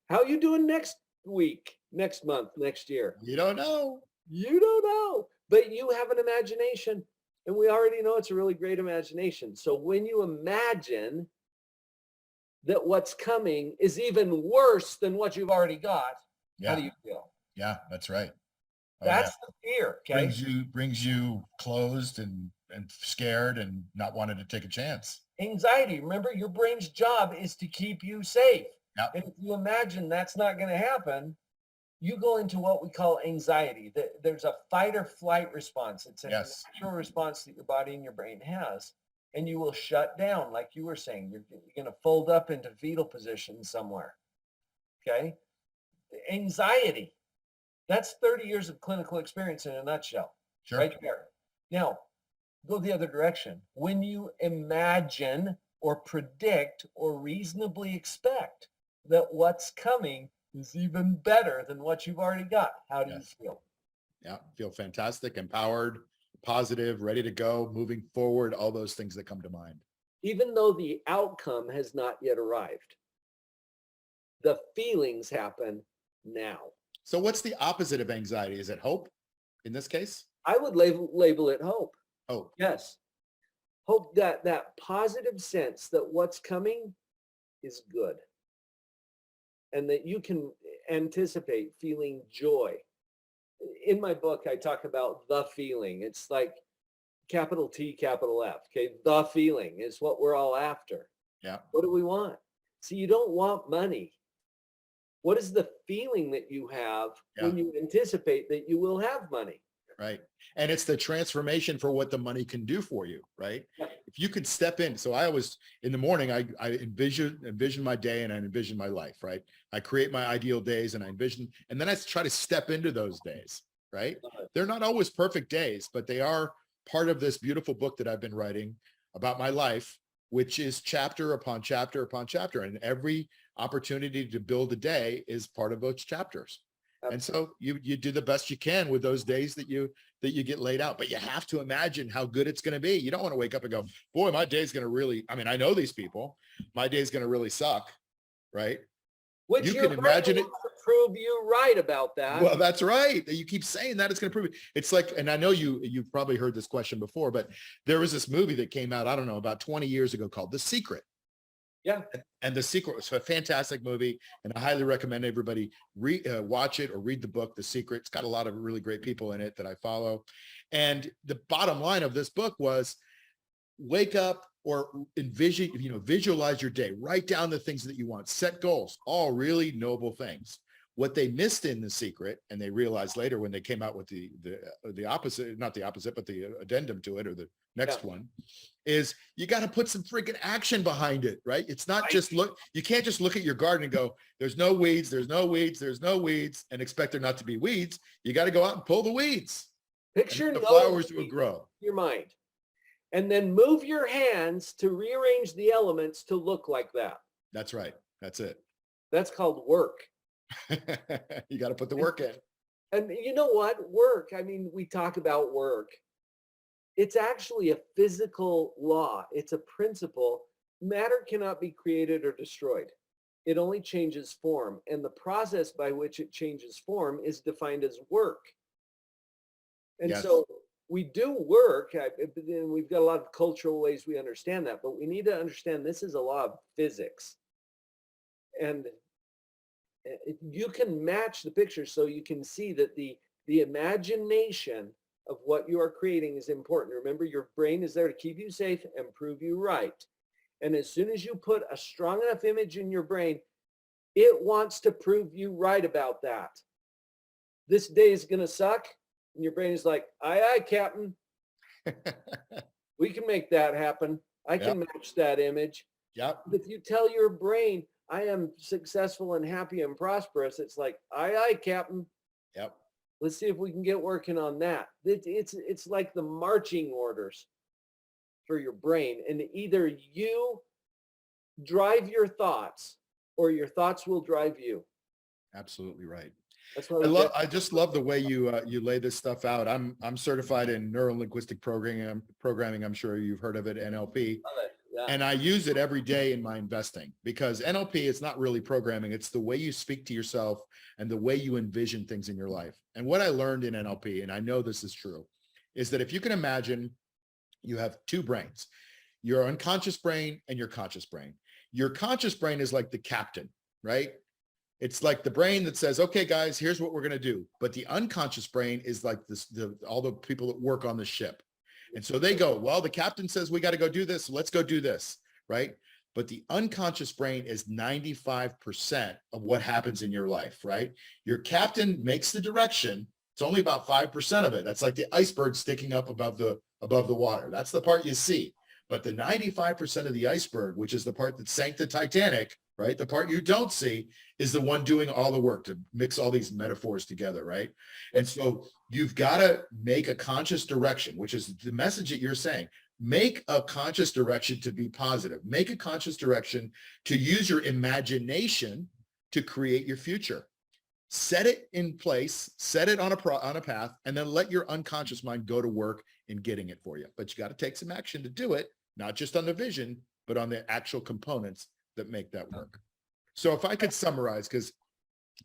Speaker 2: How are you doing next week, next month, next year?
Speaker 1: You don't know.
Speaker 2: You don't know, but you have an imagination, and we already know it's a really great imagination. So when you imagine that what's coming is even worse than what you've already got, how do you feel?
Speaker 1: Yeah, that's right.
Speaker 2: That's the fear. Okay.
Speaker 1: Brings you closed and scared and not wanting to take a chance.
Speaker 2: Anxiety. Remember, your brain's job is to keep you safe.
Speaker 1: Yep.
Speaker 2: And if you imagine that's not going to happen, you go into what we call anxiety. There's a fight or flight response. It's a natural response that your body and your brain has. And you will shut down, like you were saying. You're going to fold up into fetal position somewhere. Okay? Anxiety. That's 30 years of clinical experience in a nutshell.
Speaker 1: Sure.
Speaker 2: Right there. Now, go the other direction. When you imagine or predict or reasonably expect that what's coming is even better than what you've already got, how do you feel?
Speaker 1: Yeah, feel fantastic, empowered, positive, ready to go, moving forward, all those things that come to mind.
Speaker 2: Even though the outcome has not yet arrived, the feelings happen now.
Speaker 1: So what's the opposite of anxiety? Is it hope in this case?
Speaker 2: I would label it hope.
Speaker 1: Hope.
Speaker 2: Yes. Hope, that positive sense that what's coming is good. And that you can anticipate feeling joy. In my book, I talk about the feeling. It's like capital T, capital F. Okay. The feeling is what we're all after.
Speaker 1: Yeah.
Speaker 2: What do we want? See, you don't want money. What is the feeling that you have when you anticipate that you will have money?
Speaker 1: Right. And it's the transformation for what the money can do for you, right? Yeah. If you could step in. So I always, in the morning, I envision my day and I envision my life, right? I create my ideal days and I envision, and then I try to step into those days, right? They're not always perfect days, but they are part of this beautiful book that I've been writing about my life, which is chapter upon chapter upon chapter. And every opportunity to build a day is part of those chapters. And so you do the best you can with those days that you get laid out, but you have to imagine how good it's going to be. You don't want to wake up and go, boy, my day's going to really, I mean, I know these people, my day's going to really suck. Right.
Speaker 2: Which you can imagine it to prove you right about that.
Speaker 1: Well, that's right. You keep saying that it's going to prove it. It's like, and I know you've probably heard this question before, but there was this movie that came out, I don't know, about 20 years ago called The Secret.
Speaker 2: Yeah.
Speaker 1: And The Secret was a fantastic movie, and I highly recommend everybody watch it or read the book, The Secret. It's got a lot of really great people in it that I follow. And the bottom line of this book was wake up or envision, visualize your day, write down the things that you want, set goals, all really noble things. What they missed in The Secret, and they realized later when they came out with the opposite, not the opposite, but the addendum to it, or the next one, is you got to put some freaking action behind it, right? It's not just you can't just look at your garden and go, there's no weeds, there's no weeds, there's no weeds, and expect there not to be weeds. You got to go out and pull the weeds.
Speaker 2: Picture
Speaker 1: the flowers will grow.
Speaker 2: Your mind. And then move your hands to rearrange the elements to look like that.
Speaker 1: That's right. That's it.
Speaker 2: That's called work.
Speaker 1: You got to put the work in.
Speaker 2: And you know what? Work. I mean, we talk about work. It's actually a physical law. It's a principle. Matter cannot be created or destroyed. It only changes form. And the process by which it changes form is defined as work. And so we do work, and we've got a lot of cultural ways we understand that, but we need to understand this is a law of physics. And you can match the picture so you can see that the imagination of what you are creating is important. Remember, your brain is there to keep you safe and prove you right. And as soon as you put a strong enough image in your brain, it wants to prove you right about that. This day is going to suck. And your brain is like, aye, aye, Captain. We can make that happen. I can match that image.
Speaker 1: Yep.
Speaker 2: If you tell your brain, I am successful and happy and prosperous. It's like, aye, aye, Captain.
Speaker 1: Yep.
Speaker 2: Let's see if we can get working on that. It's like the marching orders for your brain. And either you drive your thoughts or your thoughts will drive you.
Speaker 1: Absolutely right.
Speaker 2: That's what
Speaker 1: I just love the way you lay this stuff out. I'm certified in neuro-linguistic programming. I'm sure you've heard of it, NLP.
Speaker 2: Yeah.
Speaker 1: And I use it every day in my investing, because NLP is not really programming. It's the way you speak to yourself and the way you envision things in your life. And what I learned in NLP, and I know this is true, is that if you can imagine, you have two brains, your unconscious brain and your conscious brain. Your conscious brain is like the captain, right? It's like the brain that says, okay, guys, here's what we're going to do. But the unconscious brain is like this, all the people that work on the ship. And so they go, well, the captain says we got to go do this. Let's go do this, right? But the unconscious brain is 95% of what happens in your life, right? Your captain makes the direction. It's only about 5% of it. That's like the iceberg sticking up above the water. That's the part you see. But the 95% of the iceberg, which is the part that sank the Titanic, right? The part you don't see is the one doing all the work to mix all these metaphors together, right? And so you've got to make a conscious direction, which is the message that you're saying. Make a conscious direction to be positive. Make a conscious direction to use your imagination to create your future. Set it in place, set it on a path, and then let your unconscious mind go to work in getting it for you. But you got to take some action to do it, not just on the vision, but on the actual components that make that work. So if I could summarize, because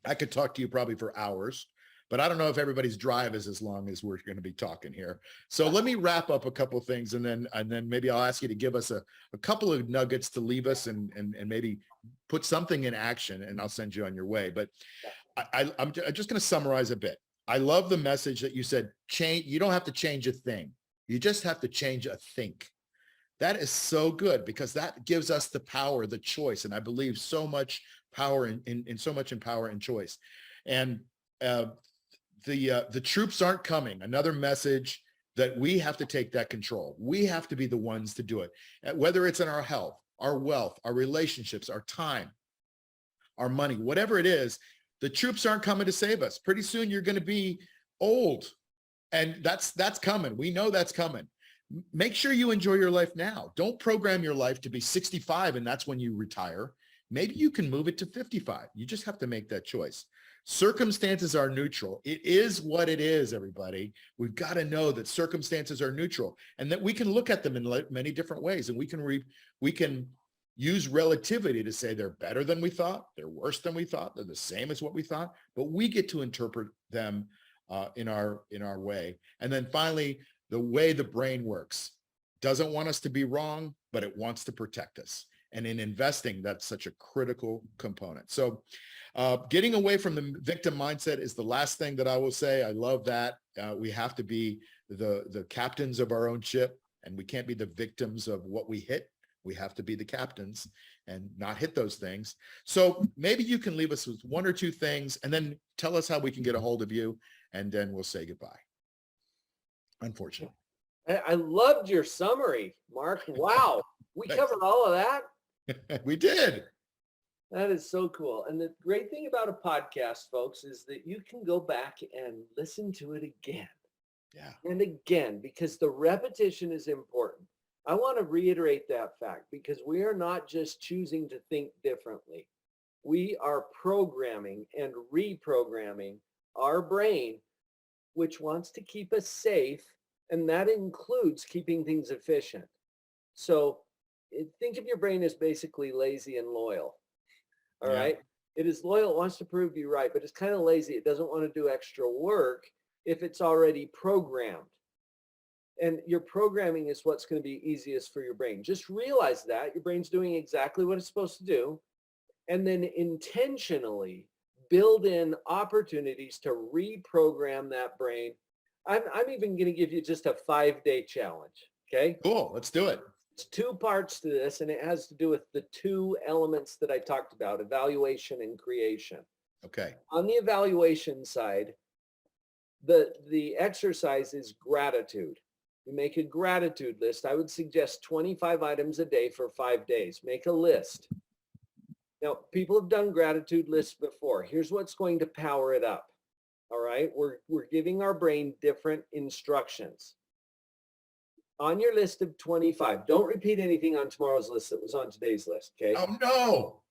Speaker 1: I could talk to you probably for hours, but I don't know if everybody's drive is as long as we're going to be talking here. So let me wrap up a couple of things, and then maybe I'll ask you to give us a couple of nuggets to leave us and maybe put something in action, and I'll send you on your way. But I'm just going to summarize a bit. I love the message that you said, change. You don't have to change a thing. You just have to change a think. That is so good, because that gives us the power, the choice. And I believe so much power in so much in power and choice. And the troops aren't coming. Another message that we have to take that control. We have to be the ones to do it, whether it's in our health, our wealth, our relationships, our time, our money, whatever it is. The troops aren't coming to save us. Pretty soon you're going to be old, and that's coming. We know that's coming. Make sure you enjoy your life now. Don't program your life to be 65 and that's when you retire. Maybe you can move it to 55. You just have to make that choice. Circumstances are neutral. It is what it is, everybody. We've got to know that circumstances are neutral and that we can look at them in many different ways, and we can use relativity to say they're better than we thought, they're worse than we thought, they're the same as what we thought, but we get to interpret them in our way. And then finally, the way the brain works doesn't want us to be wrong, but it wants to protect us. And in investing, that's such a critical component. So getting away from the victim mindset is the last thing that I will say. I love that. We have to be the captains of our own ship, and we can't be the victims of what we hit. We have to be the captains and not hit those things. So maybe you can leave us with one or two things and then tell us how we can get a hold of you, and then we'll say goodbye. Unfortunately.
Speaker 2: I loved your summary, Mark. Wow. We covered all of that.
Speaker 1: We did.
Speaker 2: That is so cool. And the great thing about a podcast, folks, is that you can go back and listen to it again.
Speaker 1: Yeah.
Speaker 2: And again, because the repetition is important. I want to reiterate that fact, because we are not just choosing to think differently. We are programming and reprogramming our brain, which wants to keep us safe, and that includes keeping things efficient. So think of your brain as basically lazy and loyal. All right. It is loyal, it wants to prove you right, but it's kind of lazy. It doesn't want to do extra work if it's already programmed. And your programming is what's going to be easiest for your brain. Just realize that your brain's doing exactly what it's supposed to do, and then intentionally build in opportunities to reprogram that brain. I'm even going to give you just a 5-day challenge. Okay.
Speaker 1: Cool. Let's do it.
Speaker 2: It's 2 parts to this, and it has to do with the 2 elements that I talked about, evaluation and creation.
Speaker 1: Okay.
Speaker 2: On the evaluation side, the exercise is gratitude. You make a gratitude list. I would suggest 25 items a day for 5 days. Make a list. Now, people have done gratitude lists before. Here's what's going to power it up. All right. We're giving our brain different instructions. On your list of 25, don't repeat anything on tomorrow's list that was on today's list. Okay.
Speaker 1: Oh no.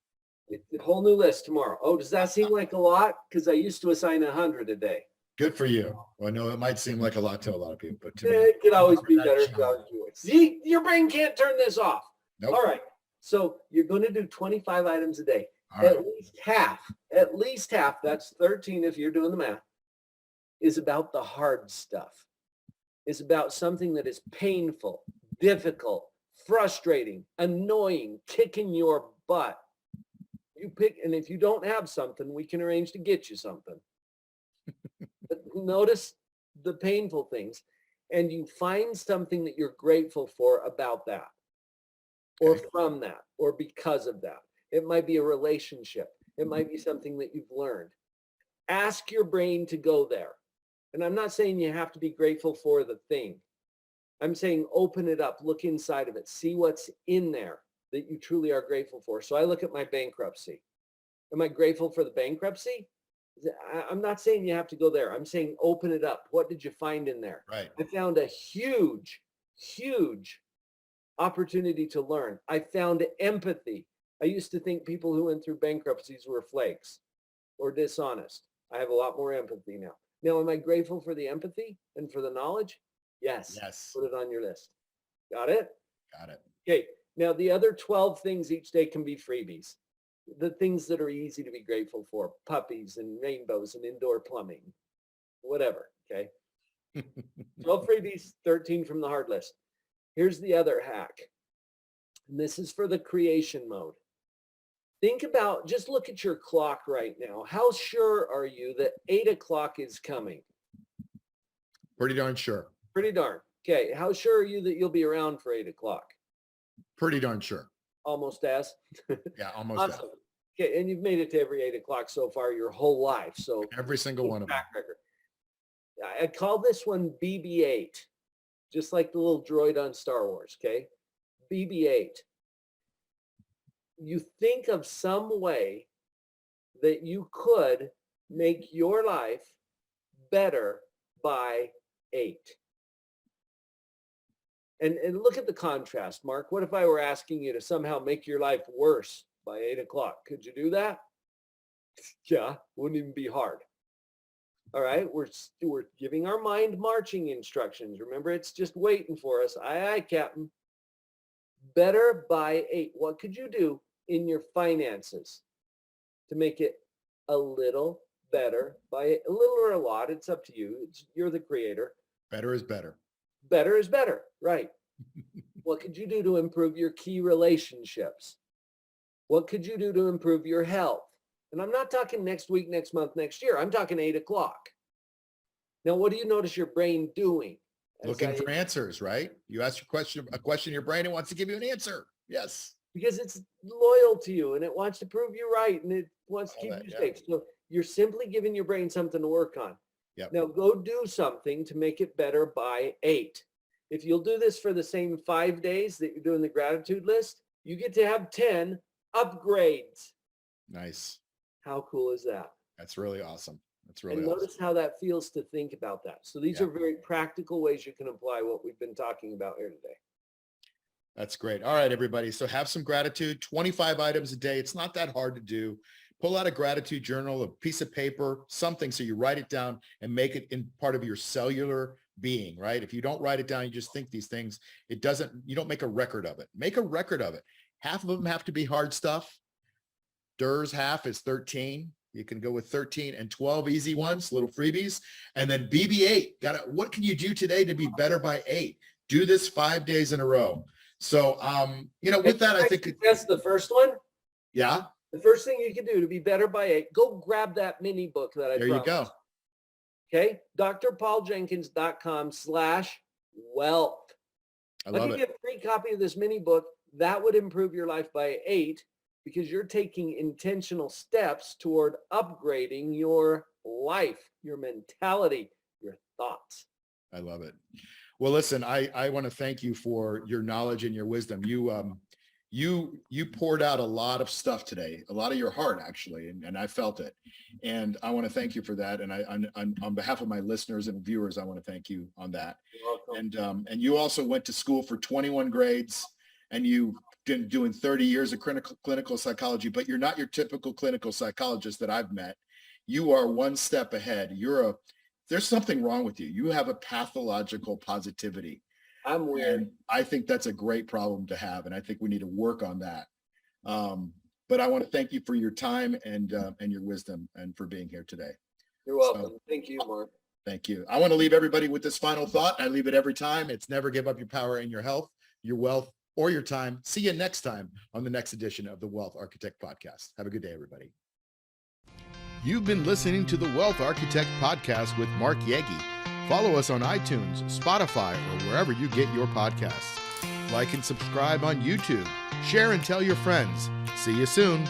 Speaker 2: It's a whole new list tomorrow. Oh, does that seem like a lot? Because I used to assign 100 a day.
Speaker 1: Good for you. Well, no, it might seem like a lot to a lot of people, but to me,
Speaker 2: It could always be better.
Speaker 1: challenge.
Speaker 2: See, your brain can't turn this off.
Speaker 1: Nope.
Speaker 2: All right. So you're going to do 25 items a day.
Speaker 1: All right.
Speaker 2: At least half, that's 13 if you're doing the math, is about the hard stuff. Is about something that is painful, difficult, frustrating, annoying, kicking your butt. You pick, and if you don't have something, we can arrange to get you something. But notice the painful things, and you find something that you're grateful for about that, or from that, or because of that. It might be a relationship. It might be something that you've learned. Ask your brain to go there. And I'm not saying you have to be grateful for the thing. I'm saying open it up, look inside of it, see what's in there that you truly are grateful for. So I look at my bankruptcy. Am I grateful for the bankruptcy? I'm not saying you have to go there. I'm saying open it up. What did you find in there?
Speaker 1: Right.
Speaker 2: I found a huge, huge opportunity to learn. I found empathy. I used to think people who went through bankruptcies were flakes or dishonest. I have a lot more empathy now. Now, am I grateful for the empathy and for the knowledge? Yes.
Speaker 1: Yes.
Speaker 2: Put it on your list. Got it?
Speaker 1: Got it.
Speaker 2: Okay. Now, the other 12 things each day can be freebies. The things that are easy to be grateful for, puppies and rainbows and indoor plumbing, whatever. Okay. 12 freebies, 13 from the hard list. Here's the other hack. And this is for the creation mode. Think about, just look at your clock right now. How sure are you that 8 o'clock is coming?
Speaker 1: Pretty darn sure.
Speaker 2: Pretty darn. Okay. How sure are you that you'll be around for 8 o'clock?
Speaker 1: Pretty darn sure.
Speaker 2: Almost as.
Speaker 1: Yeah, almost.
Speaker 2: Awesome. Okay. And you've made it to every 8 o'clock so far your whole life. So
Speaker 1: every single one of them.
Speaker 2: Track record. I call this one BB-8, just like the little droid on Star Wars. Okay. BB-8. You think of some way that you could make your life better by 8. And look at the contrast, Mark. What if I were asking you to somehow make your life worse by 8 o'clock? Could you do that? Yeah, wouldn't even be hard. All right, we're giving our mind marching instructions. Remember, it's just waiting for us. Aye, aye, Captain. Better by 8. What could you do in your finances to make it a little better by a little or a lot? It's up to you. You're the creator.
Speaker 1: Better is better.
Speaker 2: Better is better, right? What could you do to improve your key relationships? What could you do to improve your health? And I'm not talking next week, next month, next year. I'm talking 8 o'clock. Now, what do you notice your brain doing?
Speaker 1: Looking for answers, right? You ask a question, your brain, it wants to give you an answer. Yes.
Speaker 2: Because it's loyal to you and it wants to prove you right and it wants to keep you safe. So you're simply giving your brain something to work on.
Speaker 1: Yep.
Speaker 2: Now go do something to make it better by 8. If you'll do this for the same 5 days that you're doing the gratitude list, you get to have 10 upgrades.
Speaker 1: Nice.
Speaker 2: How cool is that?
Speaker 1: That's really awesome. That's really
Speaker 2: and
Speaker 1: awesome.
Speaker 2: notice how that feels to think about that. So these are very practical ways you can apply what we've been talking about here today.
Speaker 1: That's great. All right, everybody. So have some gratitude, 25 items a day. It's not that hard to do. Pull out a gratitude journal, a piece of paper, something so you write it down and make it in part of your cellular being, right? If you don't write it down, you just think these things, you don't make a record of it. Make a record of it. Half of them have to be hard stuff. DER's half is 13. You can go with 13 and 12 easy ones, little freebies. And then BB-8, what can you do today to be better by 8? Do this 5 days in a row. So, with that, I think
Speaker 2: that's the first one.
Speaker 1: Yeah.
Speaker 2: The first thing you can do to be better by 8, go grab that mini book that I
Speaker 1: There
Speaker 2: promised.
Speaker 1: you go.
Speaker 2: Okay. drpauljenkins.com/wealth.
Speaker 1: I love
Speaker 2: I'll give you a free copy of this mini book. That would improve your life by 8 because you're taking intentional steps toward upgrading your life, your mentality, your thoughts.
Speaker 1: I love it. Well, listen, I want to thank you for your knowledge and your wisdom. you poured out a lot of stuff today, a lot of your heart actually, and I felt it. And I want to thank you for that. And on behalf of my listeners and viewers, I want to thank you on that.
Speaker 2: You're welcome.
Speaker 1: And you also went to school for 21 grades, and you've been doing 30 years of clinical psychology, but you're not your typical clinical psychologist that I've met. You are one step ahead. There's something wrong with you. You have a pathological positivity.
Speaker 2: I'm weird.
Speaker 1: And I think that's a great problem to have. And I think we need to work on that. But I want to thank you for your time and your wisdom and for being here today.
Speaker 2: You're welcome. Thank you, Mark.
Speaker 1: Thank you. I want to leave everybody with this final thought. I leave it every time. It's never give up your power and your health, your wealth, or your time. See you next time on the next edition of the Wealth Architect Podcast. Have a good day, everybody. You've been listening to the Wealth Architect Podcast with Mark Yegge. Follow us on iTunes, Spotify, or wherever you get your podcasts. Like and subscribe on YouTube. Share and tell your friends. See you soon.